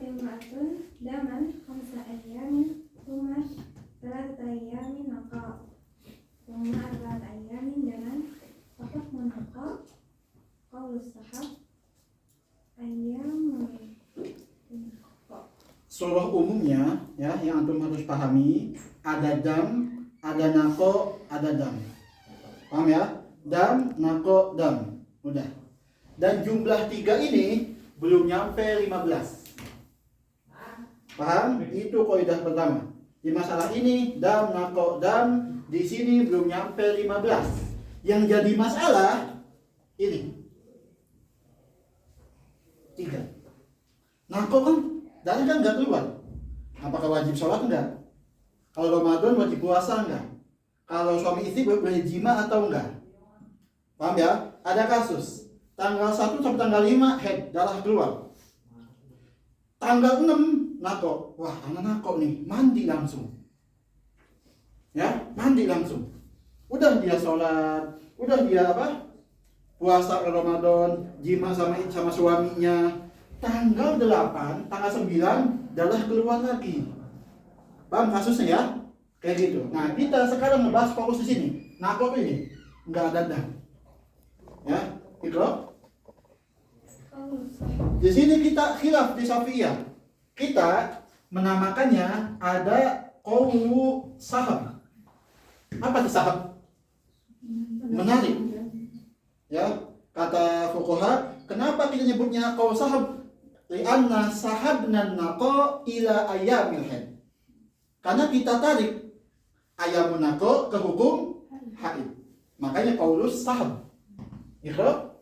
imra'atun daman 5 ayyamin thumma 3 ayyamin naqa thumma 4 ayyamin daman faqad naqa qaulus sahab ayyamun naqa. Surah umumnya ya yang antum harus pahami, ada dam, ada nako, ada dam. Paham ya? Dam, nako, dam. Udah. Dan jumlah 3 ini belum nyampe 15. Paham? Itu kaidah pertama. Di masalah ini dam, nako, dam, di sini belum nyampe 15. Yang jadi masalah ini 3. Nako kan dari kan nggak keluar. Apakah wajib sholat enggak? Kalau Ramadan wajib puasa enggak? Kalau suami istri boleh jima atau enggak? Paham ya? Ada kasus tanggal 1 sampai tanggal 5 head, darah keluar. Tanggal 6 nako. Wah, anak nako nih, mandi langsung. Ya, mandi langsung. Udah dia sholat, udah dia apa? Puasa Ramadan, jima sama suaminya. Tanggal 8, tanggal 9 darah keluar lagi. Paham kasusnya ya? Kayak gitu. Nah, kita sekarang ngebahas fokus di sini. Nako ini enggak ada dam. Ya, ikro. Di sini kita khilaf di Syafi'iyah. Kita menamakannya ada qaulu sahab. Apa itu sahab? Menarik. Ya, kata fuqaha, kenapa kita nyebutnya qaul sahab? Li'anna sahabna naqa ila ayyamil haid. Karena kita tarik ayamun naqa ke hukum haid. Makanya qaulus sahab. Ikhra?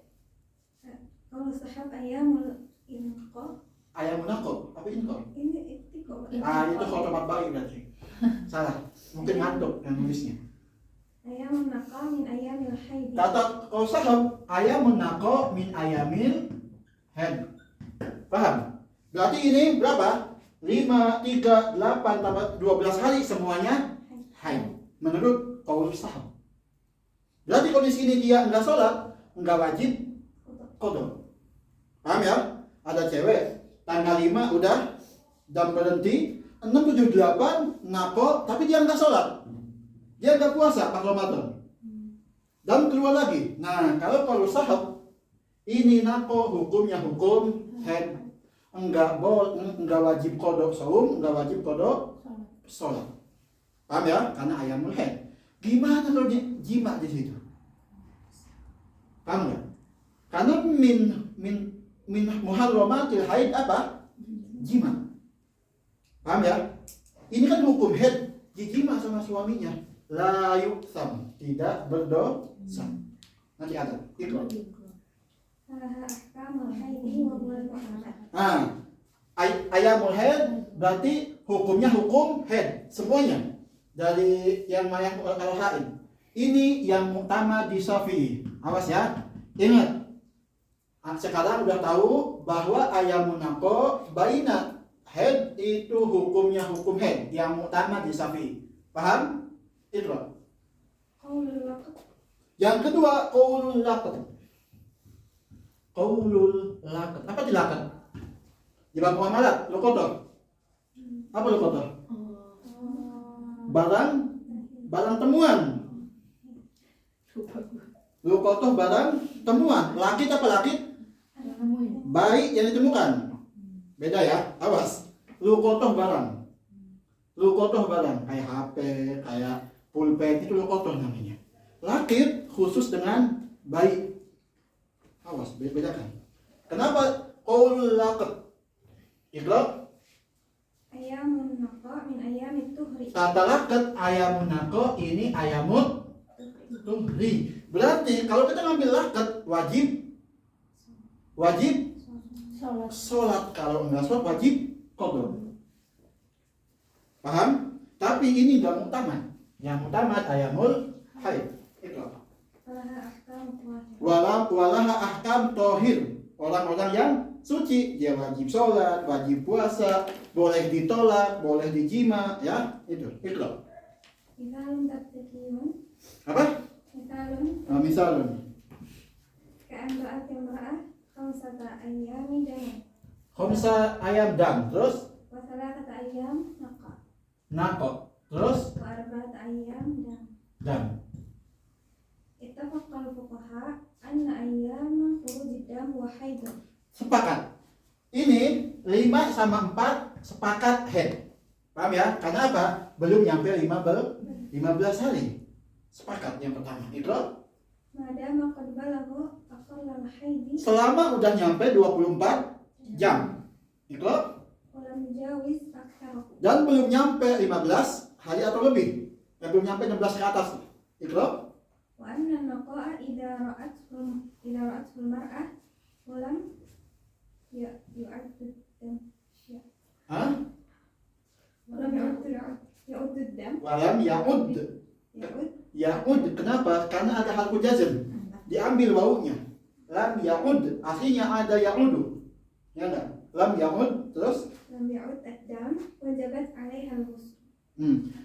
Qaulus sahab ayyamul inqa. Ayamun naqa, apa inqa? Ini iqtiqa. Itu khotomat baik berarti. Salah. Mungkin ngantuk yang nulisnya. Ayyamun naqa min ayyamil haid. Kata qaul sahab ayamun naqa min ayamil haid. Paham? Berarti ini berapa? 5, 3, 8, tambah 12 hari semuanya haid. Menurut qaul sahab. Berarti kondisi ini dia enggak sholat, enggak wajib qada. Paham ya? Ada cewek tanggal 5 udah jam berhenti, 6, 7, 8 nako, tapi dia enggak sholat. Dia enggak puasa pas Ramadan. Dan keluar lagi. Nah, kalau qaul sahab ini nako hukumnya hukum haid. Enggak wajib kodok saum, enggak wajib kodok sholat. Paham ya? Karena ayamul haid. Gimana kalau jima di situ? Paham nggak? Karena min muharramatil haid apa? Jima. Paham ya? Ini kan hukum haid, jima sama suaminya. La yuksam, tidak berdosa. Nanti ada. Ikut. Ayamul haid berarti hukumnya hukum haid semuanya dari yang mayang al-haid. Ini yang utama di Syafi'i. Awas ya. Ingat. Sekarang udah tahu bahwa ayamun naqa baina haid itu hukumnya hukum haid yang utama di Syafi'i. Paham? Itu. Yang kedua qaulul laqad. Qaulul laqad. Apa di laqad? Di bab muamalat, lu kotor. Apa lu kotor? Barang temuan. Lu kotor barang temuan. Lakit apa lakit? Baik yang ditemukan. Beda ya, awas. Lu kotor barang. Lu kotor barang kayak HP, kayak pulpen itu lu kotor namanya. Lakit khusus dengan baik. Awas, bedakan. Kenapa qaulul laqad? Iqra. Ayamun naqa min ayamit tuhri. Kata laqad ayamun naqa ini ayamut tuhri. Berarti kalau kita ngambil laqad wajib sholat. Kalau enggak sholat wajib qada. Paham? Tapi ini enggak utama. Yang utama ayamul haid. Iqra. Walaha ahkam tohir. Orang-orang yang suci, dia wajib sholat, wajib puasa, boleh ditolak, boleh dijima, ya itu. Iqra. Misalun tabtakiyun. Apa? Misalun. Ka'an ra'at imra'ah khamsata ayyami daman. Khamsa ayam dam. Terus wa thalathata ayyam naqa nako. Terus wa arba'ata ayyam dam. dam. Ittafaqal fuqaha anna ayyama khurujid dam wa haidun. Sepakat. Ini 5 sama 4 sepakat head. Paham ya? Karena apa? Belum nyampe 15 hari. Sepakat yang pertama. Ikra. Madama qad balagha aqallal haidi Selama udah nyampe 24 jam. Ikra. wa lam yujawiz aktsarahu. Dan belum nyampe 15 hari atau lebih. Belum nyampe 16 ke atas. Ikra. Wa anna naqa'a idza ra'atul mar'ah wa lam yu'addid dam. Hah? Wa lam yu'addid dam. Walam ya'ud. Ya'ud Ya'ud. Kenapa? Karena ada harfu jazm. Diambil wawunya. Lam ya'ud. Aslinya ada ya'udu. Ya enggak? Lam ya'ud. Terus lam ya'ud ad-dam wajabat 'alaiha al-ghusl.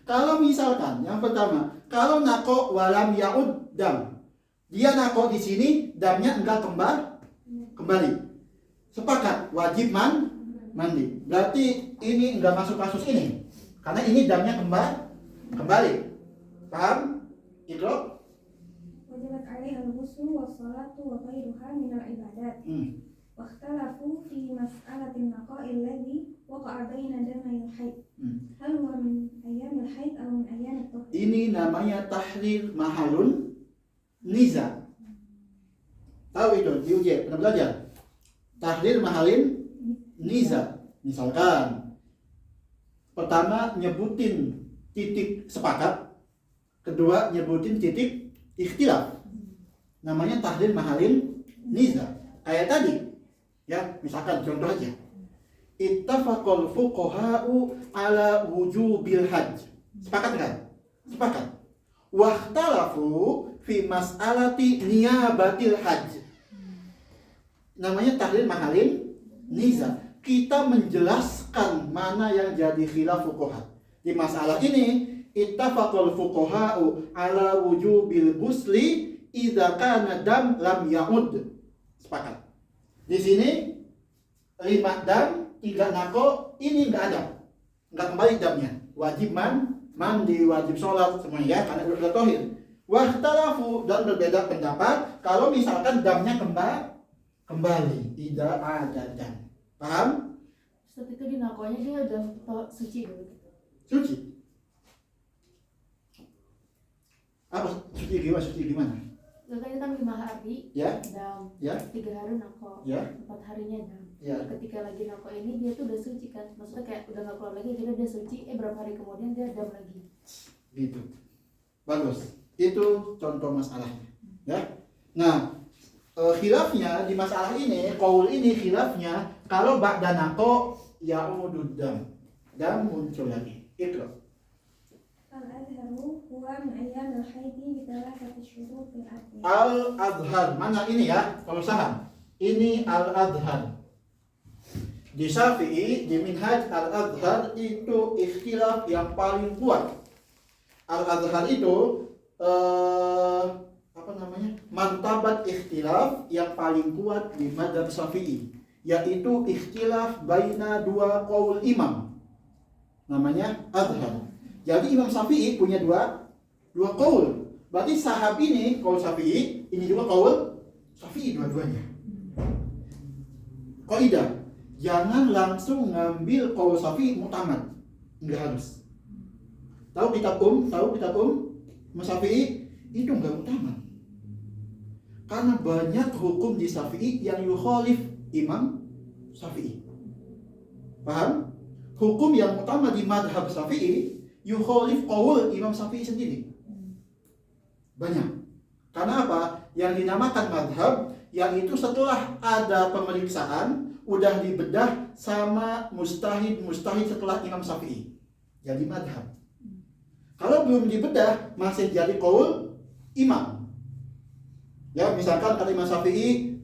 Kalau misalkan yang pertama, kalau nako walam ya'ud dam, dia nako di sini damnya enggak kembali. Sepakat wajib mandi. Berarti ini enggak masuk kasus ini, karena ini damnya kembali. Paham? Ikro? Wajabat 'alaiha al-ghusl wa salatu wa ghairuha min al-ibadat. Wa ikhtalafu fi mas'alatin naqa'il ladzi waqa'a baina damai al-haid. Hal huwa min ayyamil haid aw min ayyamit tuhur? Ini namanya tahrir mahalun niza. Tahu itu di ujian pernah belajar? Tahrir mahalin niza. Misalkan pertama nyebutin titik sepakat, kedua nyebutin titik ikhtilaf. Namanya tahrir mahalin niza. Kayak tadi. Ya, misalkan contoh aja. Ittafaqal fuqaha'u ala wujubil hajj. Sepakat kan? Sepakat. Wahtalafu fi mas'alati niyabatil hajj. Namanya tahrir mahalin niza. Kita menjelaskan mana yang jadi khilaf fuqaha. Di masalah ini, ittafaqal fuqaha'u ala wujubil ghusli idza kana dam lam ya'ud. Sepakat. Di sini 5 dam, 3 nako, ini enggak ada. Enggak kembali damnya. Wajib mandi, wajib sholat semuanya ya, karena udah tohir. Wahtalafu, dan berbeda pendapat kalau misalkan damnya kembali, tidak ada dam. Paham? Ustaz, itu di nakonya dia udah suci dulu. Suci. Apa suci gimana? Kan itu kan 5 hari Ya, dam, ya, 3 hari nako, ya, 4 harinya dam. ya. Ketika lagi nako ini dia tuh udah suci kan, maksudnya kayak udah nggak keluar lagi, jadi dia suci. Berapa hari kemudian dia dam lagi. Gitu. Bagus. Itu contoh masalahnya. Ya. Nah, khilafnya di masalah ini, qaul ini khilafnya kalau ba'da naqo ya'udud dam muncul lagi. Ikra. Al-azharu huwa min ayyamil haidi bi thalathati syurutil atiyah. Al-Adhar. Mana ini ya? Kalau saham. Ini Al-Adhar. Di Syafi'i, di Minhaj Al-Adhar itu ikhtilaf yang paling kuat. Al-Adhar itu martabat ikhtilaf yang paling kuat di madzhab Syafi'i, yaitu ikhtilaf baina 2 qaul imam. Namanya Adhar. Jadi Imam Syafi'i punya dua qaul. Berarti sahab ini qaul Syafi'i, ini juga qaul Syafi'i dua-duanya. Kaidah, jangan langsung ngambil qaul Syafi'i mutamad. Enggak harus. Tahu kitab Imam Syafi'i itu enggak mutamad. Karena banyak hukum di Syafi'i yang yukhalif Imam Syafi'i. Paham? Hukum yang utama di madhab Syafi'i yukhalif qaul Imam Syafi'i sendiri. Banyak. Karena apa? Yang dinamakan madhab, yaitu setelah ada pemeriksaan, udah dibedah sama mustahid setelah Imam Syafi'i. Jadi madhab. Kalau belum dibedah, masih jadi qaul imam. Ya, misalkan kata Imam Syafi'i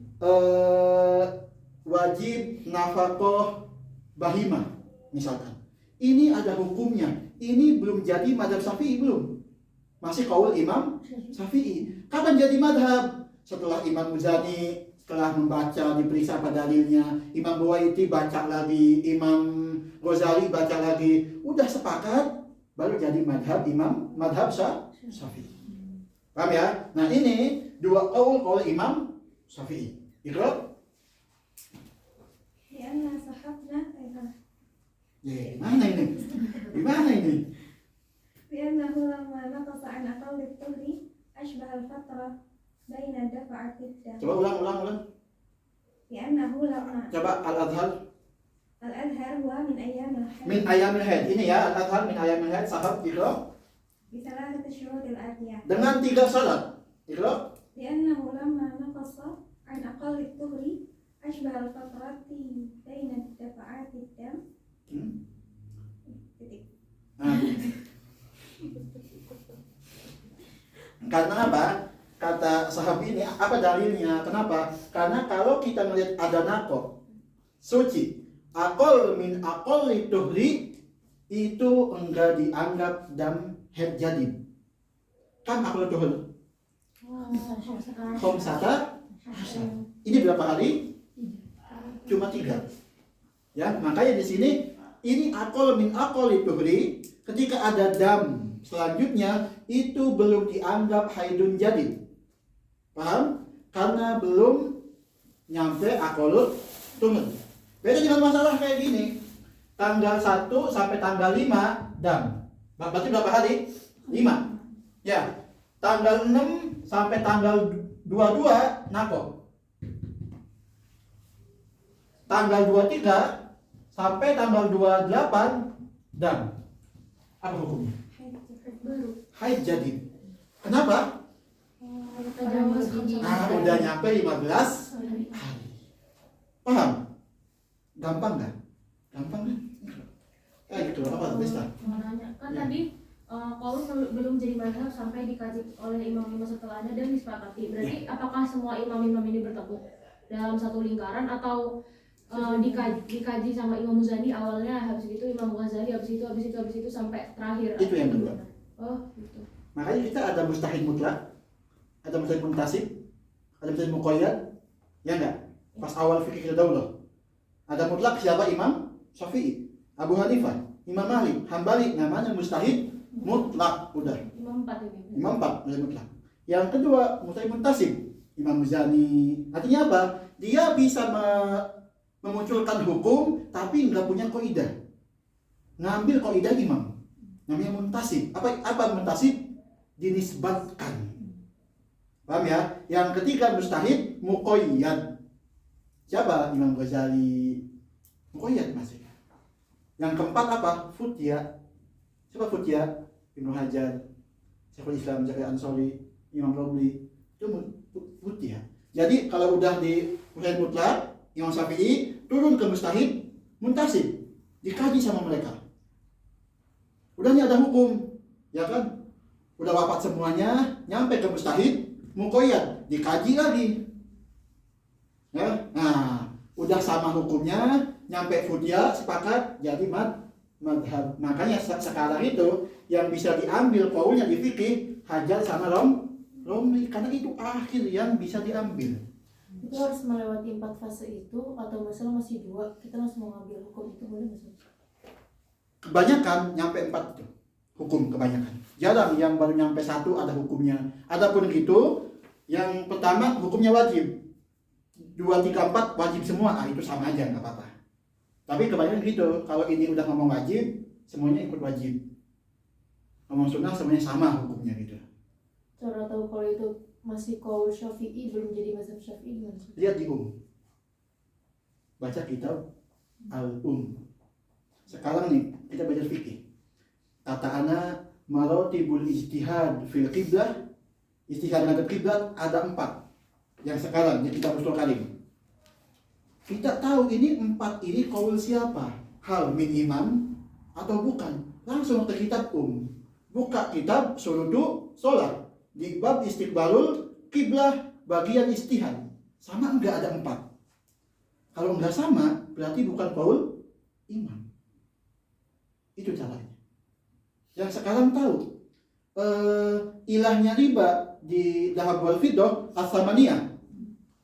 wajib nafaqah bahimah, misalkan. Ini ada hukumnya. Ini belum jadi madhab Syafi'i, belum. Masih qaul Imam Syafi'i. Kapan jadi madhab? Setelah Imam Muzani setelah membaca, diperiksa apa dalilnya, Imam Buwaiti baca lagi, Imam Ghazali baca lagi, udah sepakat, baru jadi madhab Syafi'i. Paham ya? Nah ini dua qaul oleh Imam Syafi'i. Iqra. Lianna sahabna Mana ini? Gimana ini? liannahu lamma naqasa an aqalli tuhri ashbaha al-fatra baina dafa'ati dam. Coba ulang. Liannahu lamma Coba al-adhar al-adhar huwa min ayyamil hayd. min ayamil haid. Ini ya al-adhar min ayamil haid. Sahab Iqra. Bisalasati syurutil atiyah. Dengan 3 syarat. Iqra. Liannahu lamma naqasa an aqalli tuhri ashbaha al-fatrati baina dafa'ati dam. Titik. Nah. Karena apa? Kata sahabi ini, apa dalilnya? Kenapa? Karena kalau kita melihat ada naqo suci, aqal min aqalli tuhri, itu enggak dianggap dam haid jadid. Kan aqal tuhri khamsata. Ini berapa hari? Cuma 3. Ya, makanya di sini ini aqal min aqalli tuhri, ketika ada dam selanjutnya itu belum dianggap haidun jadid. Paham? Karena belum nyampe aqalul tuhri. Beda dengan masalah kayak gini. Tanggal 1 sampai tanggal 5 dam. Berarti berapa hari? 5. Ya. Tanggal 6 sampai tanggal 22 naqo. Tanggal 23 sampai tanggal 28 dam. Apa hukumnya? Haid jadid. Kenapa? Udah nyampe 15 hari. Paham? Gampang nggak? Gampang kan? Gitu. Apa Besta? Mau nanya, kan tadi kalau belum jadi mazhab sampai dikaji oleh imam-imam setelahnya dan disepakati. Berarti apakah semua imam-imam ini bertemu dalam satu lingkaran atau dikaji sama Imam Muzani awalnya, habis itu Imam Ghazali, habis itu sampai terakhir? Itu yang kedua. Oh, gitu. Makanya kita ada mustahid mutlak, ada mustahid muntasib, ada mustahid muqayyad, ya enggak? Pas awal fikih daulah. Ada mutlak siapa? Imam Syafi'i, Abu Hanifah, Imam Malik, Hambali, namanya mustahid mutlak. Udah. Imam 4 ini. Imam 4 mustahid mutlak. Yang kedua mustahid muntasib, Imam Muzani. Artinya apa? Dia bisa memunculkan hukum tapi nggak punya kaidah. Ngambil kaidah imam. Namanya muntasib. Apa muntasib? Dinisbatkan. Paham ya? Yang ketiga mustahid muqayyad. Siapa? Imam Ghazali. Muqayyad masih. Yang keempat apa? Futya. Siapa Futya? Ibnu Hajar, Syekhul Islam Zakaria Ansori, Imam Romli. Itu Futya. Jadi kalau udah di mustahid mutlak, Imam Syafi'i turun ke mustahid muntasib, dikaji sama mereka. Udah nih ada hukum, ya kan? Udah wafat semuanya, nyampe ke mustahid muqayyad, dikaji lagi. Ya, nah, udah sama hukumnya, nyampe futya, sepakat, jadi madhab. Makanya sekarang itu yang bisa diambil qaulnya di fikih Hajar sama Romli, karena itu akhir yang bisa diambil. Itu harus melewati 4 fase itu atau masalah masih 2, kita langsung mau ngambil hukum itu boleh nggak sih? Kebanyakan nyampe 4 itu hukum, kebanyakan. Jarang yang baru nyampe 1 ada hukumnya. Adapun gitu, yang pertama hukumnya wajib, 2, 3, 4 wajib semua. Itu sama aja, nggak apa-apa. Tapi kebanyakan gitu, kalau ini udah ngomong wajib, semuanya ikut wajib. Ngomong sunnah semuanya sama hukumnya gitu. Cara tahu kalau itu masih qaul Syafi'i belum jadi mazhab Syafi'i gimana sih? Lihat di baca kitab Al-Um. Sekarang nih kita belajar fikih. Kata ana maratibul ijtihad fil qiblah. Ijtihad menghadap kiblat ada 4. Yang sekarang di kitab Ushul Karim. Kita tahu ini 4 ini qaul siapa? Hal min imam atau bukan? Langsung ke kitab Buka kitab Surudu Sholat. Di bab istiqbalul kiblah bagian ijtihad. Sama enggak ada 4? Kalau enggak sama, berarti bukan qaul imam. Itu caranya. Yang sekarang tahu ilahnya riba di Dhahab wal Fiddah as-samaniyah.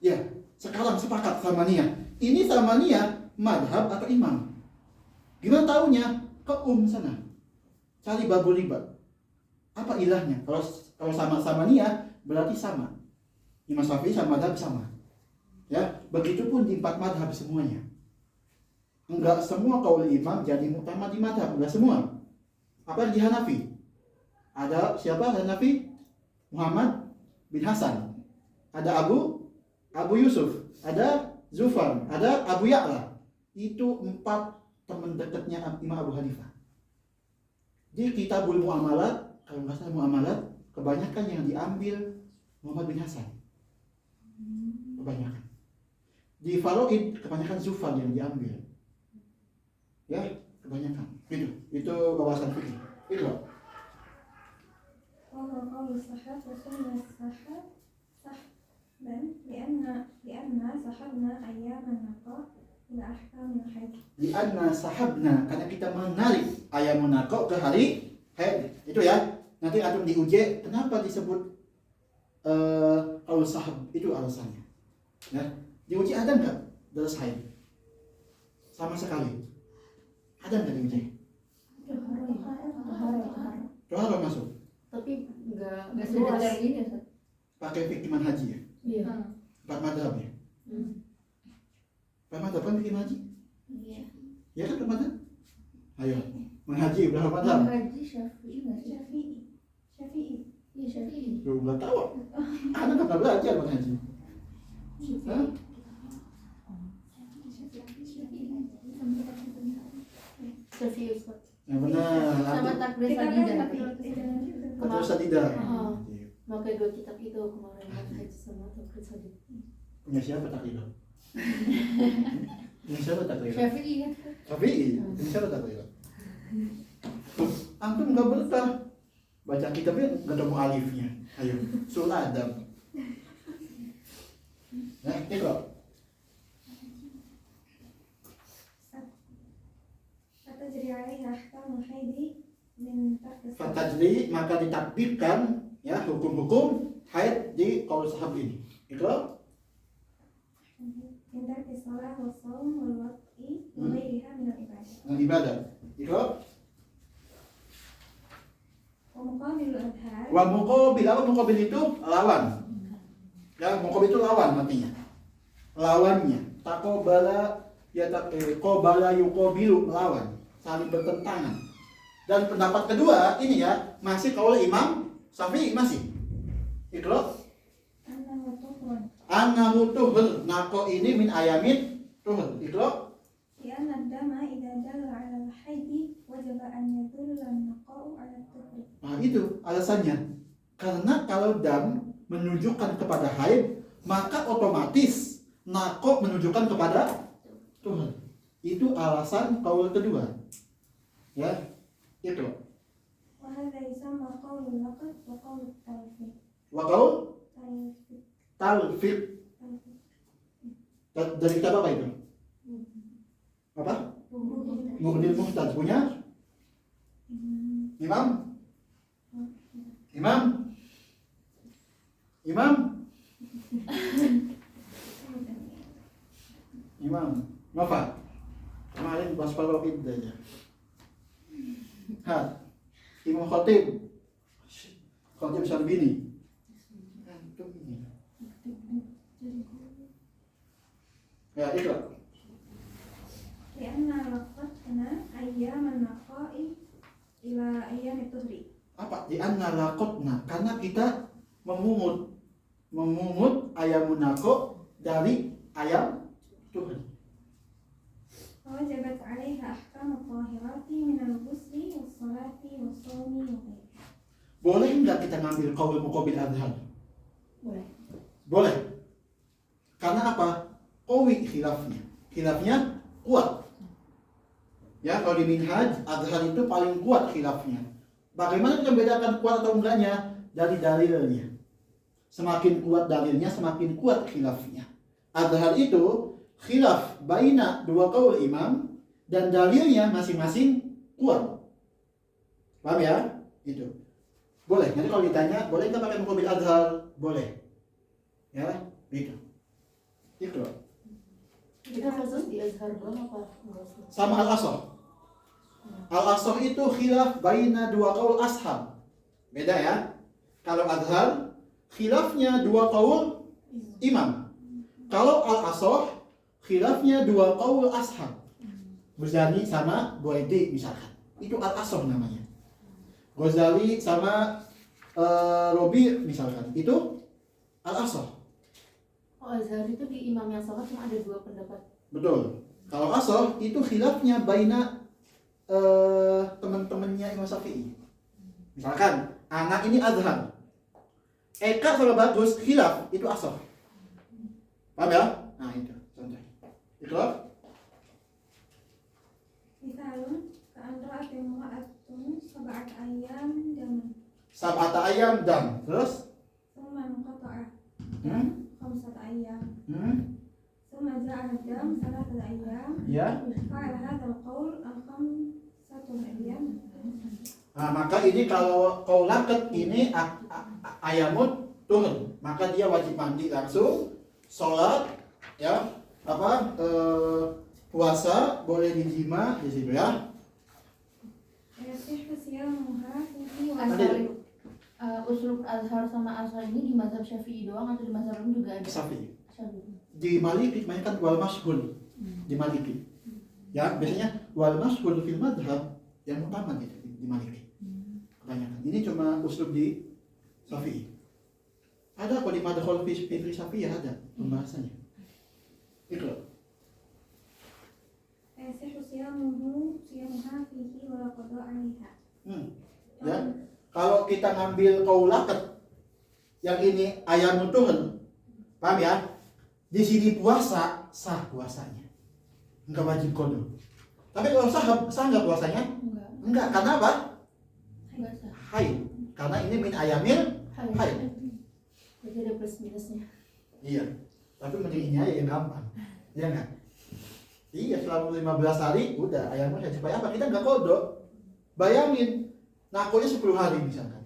Ya, sekarang sepakat samaniyah. Ini samaniyah madhab atau imam? Gimana taunya? Ke sana. Cari babul riba. Apa ilahnya? Kalau sama samaniyah berarti sama. Imam Syafi'i sama madhab sama. Ya, begitupun di 4 madhab semuanya. Enggak semua kaul imam jadi muktamad di madhab, enggak semua. Apa di Hanafi? Ada siapa Hanafi? Muhammad bin Hasan. Ada Abu Yusuf, ada Zufar, ada Abu Ya'la. Itu 4 teman dekatnya Imam Abu Hanifah. Di Kitabul Muamalat, kalau nggak salah Muamalat, kebanyakan yang diambil Muhammad bin Hasan. Kebanyakan. Di Faraid, kebanyakan Zufar yang diambil. Ya, kebanyakan. Itu wawasan fikih. Itu loh. قول الصحاب وسنة الصحاب صحبا لأن صحبنا أيام النقاء إلى أحكام الحج. Lianna sahabna, karena kita menarik ayamun naqo ke hari haid. Itu ya. Nanti antum diuji kenapa disebut qaul sahab, itu alasannya. Ya. Diuji ada enggak daras haid? Sama sekali. Ada enggak diuji? Tohara masuk. Tapi enggak Sedetail ini ya, Ustaz. Pakai fikih manhaji ya. Iya. 4 madhab ya. 4 madhab kan fikih manhaji? Iya. Ya kan 4 madhab? Ayo, manhaji berapa madhab? Haji Syafi'i nggak sih? Syafi'i. Iya Syafi'i. Lu nggak tahu? Anda kan pernah belajar manhaji. Hah? Syafi'i Ustaz. Yang benar. Sama Antum takbir Kita kan sadidah. tapi terus tidak. Pakai 2 kitab itu kemarin Haji sama takbir sadidah. Punya siapa takdir? Punya siapa takdir? Syafi'i kan? Syafi'i. Punya siapa takdir? Antum nggak betah baca kitabnya nggak tahu alifnya. Ayo, surah adab. Nah, itu. فتجري عليها أحكام الحيض من ترك الصلاة. Fatajri, maka ditakdirkan ya hukum-hukum haid di qaul sahab ini. Ikra. من ترك الصلاة والصوم والوطء وغيرها من العبادات. Dengan ibadah. Ikra. ومقابل الأذهان Wa muqabil, apa muqabil itu? Lawan. Ya, muqabil itu lawan artinya. Lawannya. Taqabala qabala yuqabilu, lawan, saling bertentangan. Dan pendapat kedua ini ya, masih qaul Imam Syafi'i masih. Ikra. أنه طهر Annahu tuhur, naqo ini min ayamin tuhur. Ikra. لأن الدم إذا دل على الحيض وجب أن يدل النقاء على الطهر. Nah itu alasannya. Karena kalau dam menunjukkan kepada haid, maka otomatis naqo menunjukkan kepada tuhur. Itu alasan qaul kedua. Ya, itu. وهذا يسمى قول اللقب وقول التلفيق. Wa qaul تلفيق. talfiq. Dari kitab apa itu? Apa? Mughnil Muhtaj punya Imam? Imam? Imam? Imam? Nova? Kemarin pas Palawid aja. Hat. Imam Khatib. Khatib Syarbini. Ya, ikra. لأن لقتنا أيام النقاء إلى أيام الطهر. Apa? Di anna laqatna, karena kita memungut ayamun naqo dari ayam Tuhan. فوجبت عليها أحكام الطاهرات من الغسل والصلاة والصوم وغيرها. Boleh nggak kita ngambil qaul muqabil adhan? Boleh. Boleh. Karena apa? Qawi khilafnya. Khilafnya kuat. Ya, kalau di minhaj adhan itu paling kuat khilafnya. Bagaimana kita membedakan kuat atau enggaknya? Dari dalilnya. Semakin kuat dalilnya, semakin kuat khilafnya. Adhan itu khilaf baina dua qaul imam dan dalilnya masing-masing kuat. Paham ya? Itu. Boleh. Nanti kalau ditanya, boleh nggak pakai muqabil adhar? Boleh. Ya, gitu. Ikra. Kita khusus di Azhar doang apa? Enggak sih? Sama al-asah. Al-asah itu khilaf baina dua qaul ashab. Beda ya. Kalau Azhar khilafnya dua qaul imam. Kalau al-asah khilafnya dua qaul ashab. Ghazali sama Buaidi misalkan. Itu al-asah namanya. Ghazali sama Robi misalkan. Itu al-asah. Oh, Azhar itu di imam yang sholat cuma ada 2 pendapat. Betul. Kalau asah itu khilafnya baina teman-temannya Imam Syafi'i. Misalkan anak ini Azhar, Eka sama Bagus khilaf, itu asah. Paham ya? Nah itu contoh. Itu Misalun keantara imra'atun sab'at ayyam daman. sab'ata ayam dan terus Thumma qata'a hmm? khamsata ayyam. Hmm? Thumma ja'a dam thalathata ayyam. Ya. Fa'ala hadzal qaul al-khamsatu ayyam. Nah, maka ini kalau kau laket ini ayamut turun, maka dia wajib mandi langsung, sholat, ya, puasa boleh dijima di situ ya. Yasihhu siyamuha fihi wa Azhar uslub Azhar sama Asar ini di mazhab Syafi'i doang atau di mazhab lain juga ada? Syafi'i. Syafi'i. Di Maliki kebanyakan wal mashhur di Maliki. Ya, biasanya wal mashhur fil madhab yang utama gitu di Maliki. Kebanyakan. Ini cuma uslub di Syafi'i. Ada kok di madhab fikri Syafi'i ada pembahasannya. Itu. yasihhu siyamuha fihi wa qada 'alaiha. Ya. Kalau kita ngambil kaulaket yang ini ayam tuhun, paham ya? Di sini puasa sah puasanya, enggak wajib qada. Tapi kalau sah enggak puasanya? Enggak. Enggak, karena apa? Enggak sah. Haid. Karena ini min ayamil haid. Jadi ada plus minusnya. Iya. Tapi mending ini aja yang gampang. Iya enggak? Iya, selama 15 hari udah ayamnya haid. Supaya apa? Kita enggak qada. Bayangin, nakonya 10 hari misalkan.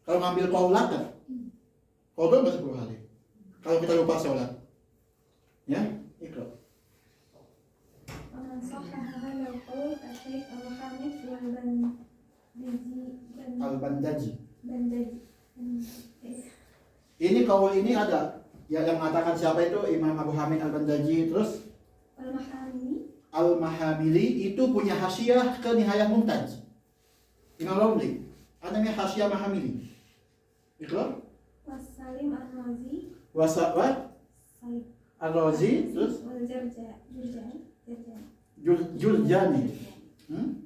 Kalau ngambil kaulaket, qada enggak 10 hari. Kalau kita lupa sholat, ya, ikra. ومن صحح هذا القول كالشيخ الحامد Al-Bandaji. والبندجي. Ini kaul ini ada ya, yang mengatakan siapa itu Imam Abu Hamid Al-Bandaji. Terus والمحامي Al-Mahamili itu punya hasyiah ke Nihayah Mumtaj. Imam Romli ada namanya hasyiah Mahamili. Ikra. والسالم الرازي Wasawat Al-Razi. Terus Jurjani.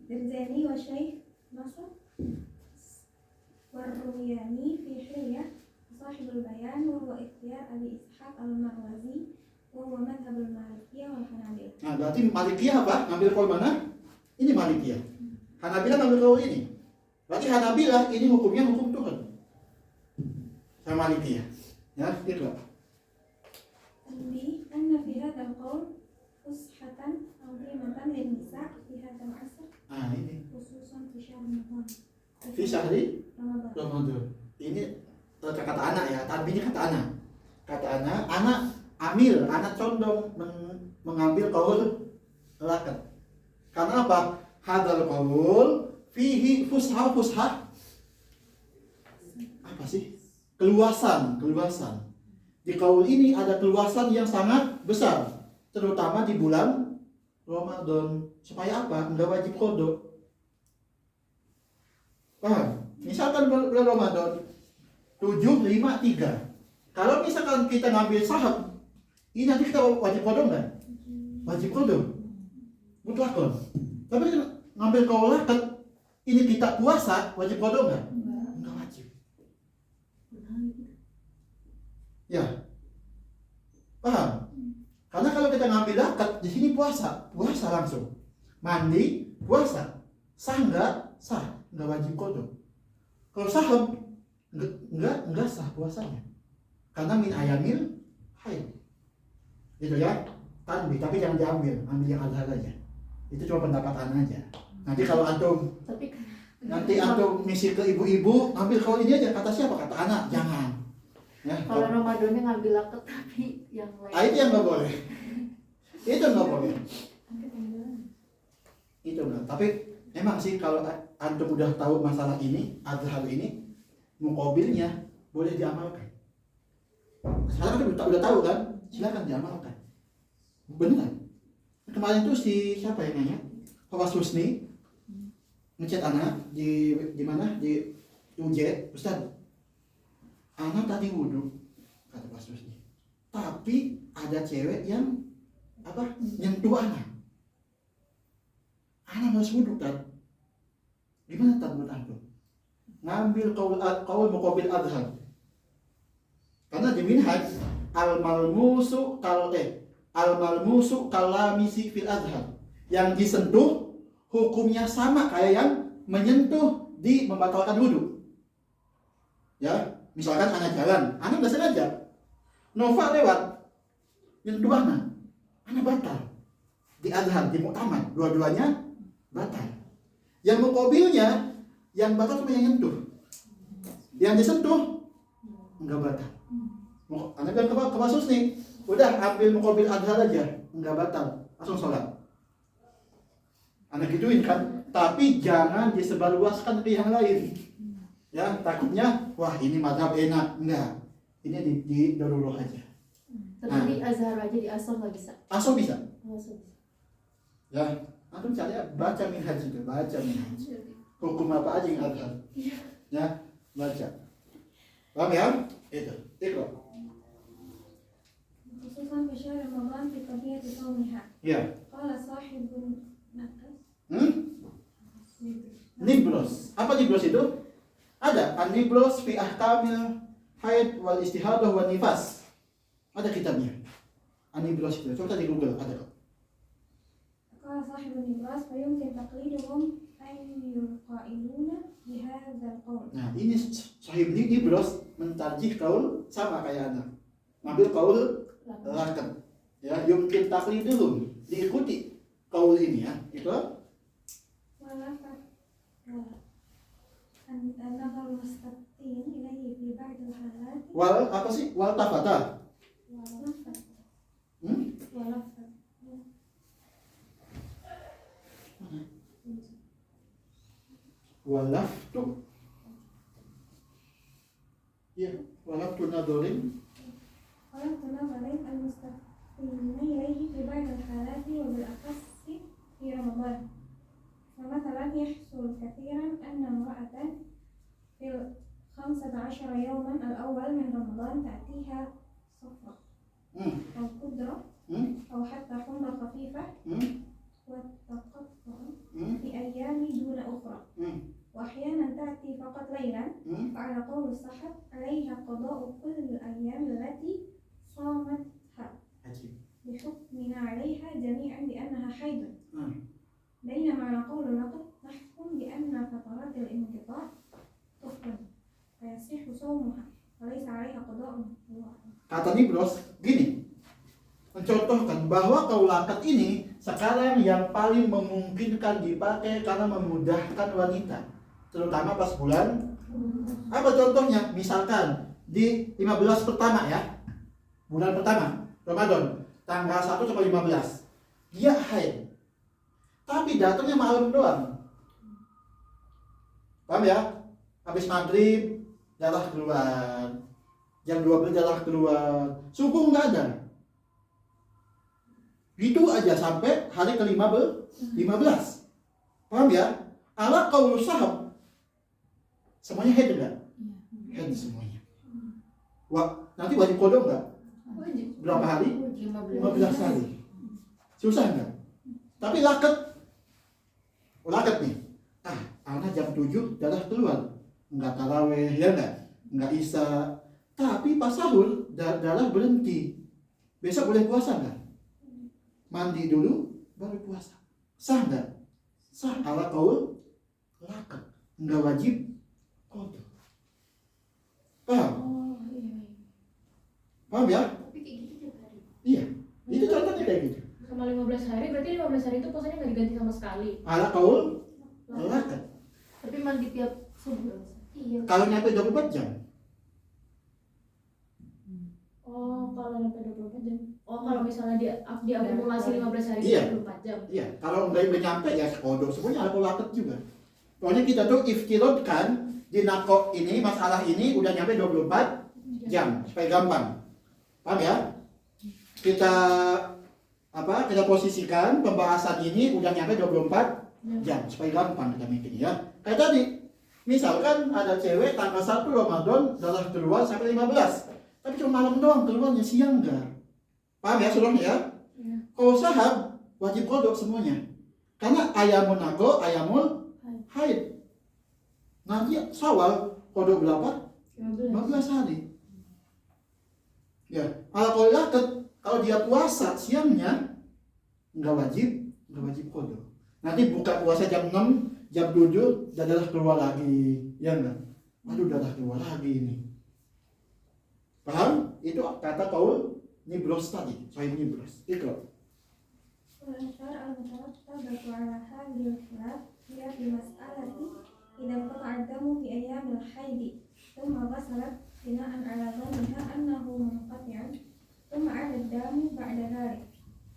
جرجاني والشيخ نصر والروياني في حلية صاحب البيان وهو اختيار أبي إسحاق المروزي وهو مذهب المالكية والحنابلة. Nah, berarti Malikiyah apa? Ngambil kaul mana? Ini Malikiyah. Hanabilah ngambil kaul ini. Berarti Hanabilah ini hukumnya hukum Tuhan. Sama Malikiyah. Ya, ikra. تنبيه أن في هذا القول فسحة عظيمة للنساء في هذا العصر Ah, ini خصوصا في شهر رمضان. fi syahri رمضان. Ramadan. Ini kata anak ya, tanbihnya kata anak. Kata anak amil, anak condong mengambil kaul lakat. Karena apa? Hadal kaul fihi fusha. Apa sih? Keluasan. Di kaul ini ada keluasan yang sangat besar, terutama di bulan Ramadan. Supaya apa? Enggak wajib qada. Paham? Misalkan bulan Ramadan 753. Kalau misalkan kita ngambil sahab, ini nanti kita wajib qada enggak? Wajib qada. Mutlakon. Tapi kita ngambil kaul lakat, ini kita puasa, wajib qada enggak? Enggak wajib. Ya. Paham? Karena kalau kita ngambil lakat di sini puasa langsung. Mandi, puasa. Sah enggak? Sah, enggak wajib qada. Kalau sahab enggak sah puasanya. Karena min ayamil haid. Gitu ya. Tanbih, tapi jangan diambil, ambil yang Azhar aja. Itu cuma pendapat aja. Nanti kalau antum Tapi nanti antum misi ke ibu-ibu, ambil kalau ini aja, kata siapa? Kata anak, jangan. Ya, kalau Ramadannya ngambil laket tapi yang lain. Itu yang nggak boleh. Itu nggak boleh. Itu benar. Tapi emang sih kalau antum udah tahu masalah ini, azhar ini, muqabilnya boleh diamalkan. Sekarang kan udah tahu kan, silakan diamalkan. Beneran. Kemarin tuh si siapa yang nanya? Pak Susni ngechat anak di mana di UJ, Ustaz. Anak tadi wudhu, kata Pak Susni. Tapi ada cewek yang apa? Nyentuh anak. Anak harus wudhu kan? Gimana tak menurut antum? Ngambil kaul muqabil adhar. Karena di minhaj al-malmusu kalamisi fil adhar. Yang disentuh hukumnya sama kayak yang menyentuh di membatalkan wudhu. Ya, misalkan anak jalan, anak nggak sengaja, Nova lewat, nyentuh anak batal. Di adhar, di muktamad, dua-duanya batal. Yang muqabilnya, yang batal cuma yang nyentuh. Yang disentuh enggak batal. Anak kan ke kasus nih, udah ambil muqabil adhar aja, enggak batal, langsung sholat. Anak gituin kan, tapi jangan disebarluaskan ke yang lain. Ya, takutnya wah ini mazhab enak, enggak. Ini di darurat aja. Tapi di azhar aja, di asal nggak bisa. Asal bisa. Asal bisa. Ya, antum cari baca minhaj itu, baca minhaj. Hukum apa aja yang adhar. Ya, baca. Paham ya? Itu. Ikra. khususan fi syahr Ramadan fi tabiati saumiha. Ya. Qala sahibun nakas. Niblos. Apa niblos itu? Ada an-niblos fi ahkamil haid wal istihadah wal nifas. Ada kitabnya. An-niblos itu. Coba di Google ada kok. Qala sahibun nibras fa yumkin taqliduhum ay yulqailuna bi hadzal qaul. Nah, ini sahib niblos mentarjih kaul sama kayak anak. Ngambil kaul lakan. Ya, yumkin taqliduhum, diikuti kaul ini ya. Itu Walafat an-nazar mustaqim ilaihi fi ba'd al-halat. wal apa sih? Wal tafata. Walafat. Hmm? Walafat. Walaftu. Ya, walaftu nadorin. ولفت نظر المستقيمين إليه في بعض الحالات وبالأخص في رمضان. فمثلا يحصل كثيرا أن امرأة في 15 يوما الأول من رمضان تأتيها صفرة أو قدرة أو حتى حمرة خفيفة وتقطع في أيام دون أخرى، وأحيانا تأتي فقط ليلا. فعلى قول الصحف عليها قضاء كل الأيام التي صامتها بحكمنا عليها جميعا بأنها حيض. بينما على قول النقد نحكم بأن فترات الانقطاع تفطر فيصح صومها وليس عليها قضاء. Kata Niblos gini, mencontohkan bahwa kaul akad ini sekarang yang paling memungkinkan dipakai karena memudahkan wanita, terutama pas bulan. Apa contohnya? Misalkan di 15 pertama ya, bulan pertama Ramadan, tanggal 1 sampai 15, dia haid, tapi datangnya malam doang. Paham ya? Habis maghrib darah keluar, jam 12 darah keluar, subuh nggak ada. Gitu aja sampai hari ke-15. Paham ya? Ala qaul sahab. Semuanya haid enggak? Haid semuanya. Wah, nanti wajib qada enggak? Berapa hari? 15 hari. Susah enggak? Tapi laket nih. Anak jam 7 darah keluar. Enggak taraweh, ya enggak isya. Tapi pas sahur darah berhenti. Besok boleh puasa enggak? Mandi dulu baru puasa. Sah enggak? Sah ala qaul laket. Enggak wajib qada. Paham? Paham ya? Tapi kayak gitu tiap hari. Iya. Itu contohnya kayak gitu. Sama 15 hari, berarti 15 hari itu puasanya nggak diganti sama sekali. Ala qaul laket. Tapi mandi tiap subuh. Iya. Kalau nyampe 24 jam. Oh, kalau sampai 24 jam. Oh, kalau misalnya dia akumulasi 15 hari Iya. 24 jam. Iya, kalau nggak nyampe ya kodok semuanya ada laket juga. Pokoknya kita tuh iftirotkan di nako ini, masalah ini udah nyampe 24 jam supaya gampang. Paham ya? Kita posisikan pembahasan ini udah nyampe 24 jam supaya gampang kita mikir ya. Kayak tadi, misalkan ada cewek tanggal 1 Ramadan darah keluar sampai 15. Tapi cuma malam doang keluarnya, siang enggak. Paham ya seluruhnya ya? Iya. Kalau sahab wajib kodok semuanya. Karena ayamul nako, ayamul haid. Nanti Syawal kodok berapa? 15 hari. Ya, kalau dia puasa siangnya nggak wajib kodok. Nanti buka puasa jam 6, jam 7 darah keluar lagi, ya enggak? Aduh, darah keluar lagi ini. Paham? Itu kata Paul Nibros tadi, Sahih Nibros. Ikut. والأشهر المترتبة على هذه الخلاف هي في مسألة إذا انقطع الدم في أيام الحيض ثم غسلت بناء على ظنها أنه منقطع ثم عاد الدم بعد ذلك.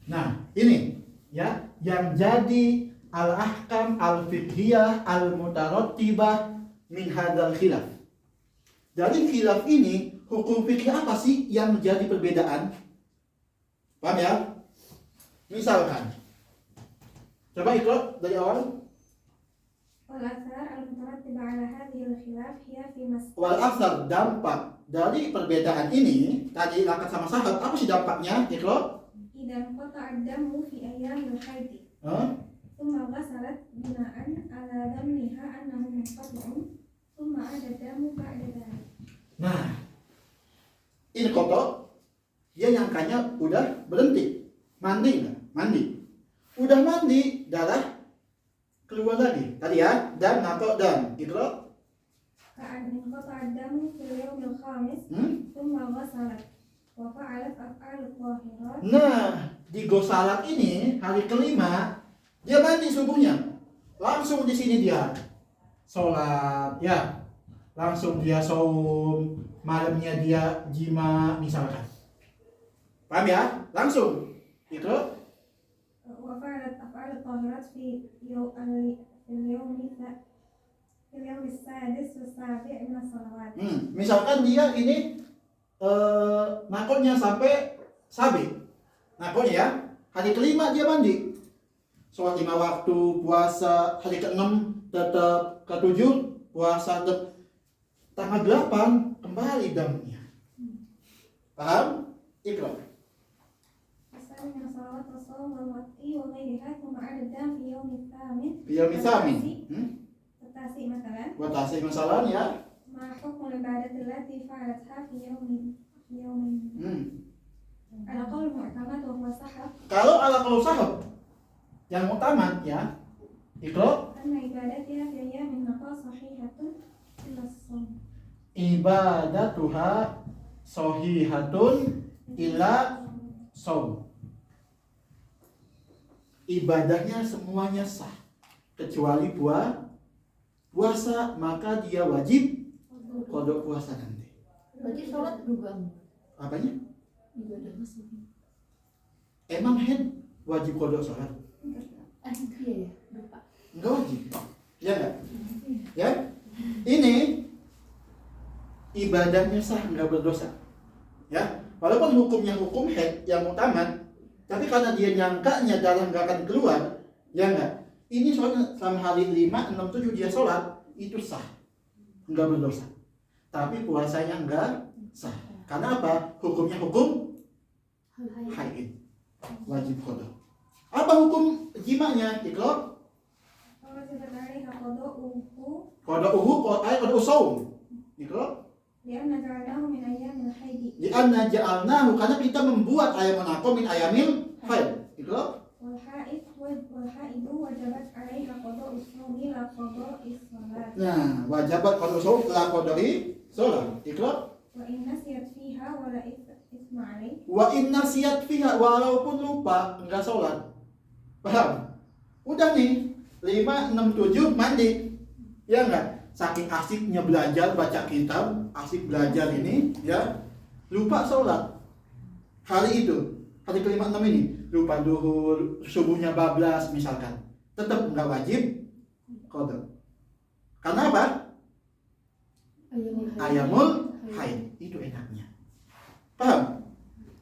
Nah, ini ya yang jadi al-ahkam al-fiqhiyah al-mutarattibah min hadzal khilaf. Dari khilaf ini, hukum fikih apa sih yang menjadi perbedaan? Paham ya? Misalkan, coba ikut dari awal. والآثار المترتبة على هذه الخلاف هي في مسألة Wal asar, dampak dari perbedaan ini tadi lakat sama sahabat, apa sih dampaknya? Ikut. إذا انقطع الدم في أيام الحيض ثم غسلت بناء على ظنها أنه منقطع ثم عاد الدم بعد ذلك. Nah, ini kotor, dia nyangkanya udah berhenti. Mandi nggak? Mandi. Udah mandi, darah keluar lagi. Tadi ya, dan nato dan. Gitu loh. كأن انقطع الدم في اليوم الخامس ثم غسلت وفعلت أفعال الطاهرات. Nah, di gosalat ini, hari kelima, dia mandi subuhnya. Langsung di sini dia sholat, ya. Langsung dia saum, malamnya dia jima, misalkan. Paham ya? Langsung. Itu. وفعلت أفعال الطاهرات في اليوم السادس والسابع من الصلوات. Misalkan dia ini nakonnya sampai sabi. Nakonnya ya, hari kelima dia mandi. Sholat 5 waktu, puasa, hari ke-6 tetap, ke-7 puasa tetap. Tanggal 8 kembali damnya. Paham? Ikrar. الثاني من الصلوات والصوم والوطء وغيرها ثم عاد الدم في يوم الثامن. في يوم الثامن. التاسع مثلا. Watasih masalah ya. مع حكم العبادة التي فعلتها في يوم على قول المعتمد وهو صحب. Kalau ala kalau sahab yang utama ya, ikrar. أن عبادتها في أيام النقاء صحيحة إلا الصوم. Ibadatuha sahihatun illa saum. Ibadahnya semuanya sah kecuali puasa, maka dia wajib kodok puasa nanti. Berarti sholat juga Apanya? ibadah. Emang head wajib kodok sholat? Iya ya, lupa. Enggak wajib. Ya enggak? Ya? Ini ibadahnya sah, enggak berdosa. Ya? Walaupun hukumnya hukum head yang utama, tapi karena dia nyangkanya darah enggak akan keluar, ya enggak? Ini soalnya selama hari 5, 6, 7 dia sholat, itu sah. Enggak berdosa. Tapi puasanya enggak sah. Karena apa? Hukumnya hukum haid. Wajib kodok. Apa hukum jimanya? Ikrar? وجب عليها قضاؤه Kodok saum. Ikrar? لأن جعلناه من أيام الحيض. Lianna ja'alnahu, karena kita membuat ayam naqo min ayamil haid. Ikrar? والحائض وجبت عليها قضاء الصوم لا قضاء الصلاة. Nah, wajabat kodok saum la kodoi sholat. Ikrar? وإن نسيت فيها ولا إثم عليه. Wa inna siyat fiha, walaupun lupa enggak sholat. Paham? Udah nih 5, 6, 7 mandi. Ya enggak? Saking asiknya belajar baca kitab, asik belajar ini, ya lupa sholat. hari itu, hari ke-56 ini, lupa duhur, subuhnya bablas misalkan, tetap nggak wajib qada. Karena apa? Ayamul haid, itu enaknya. Paham?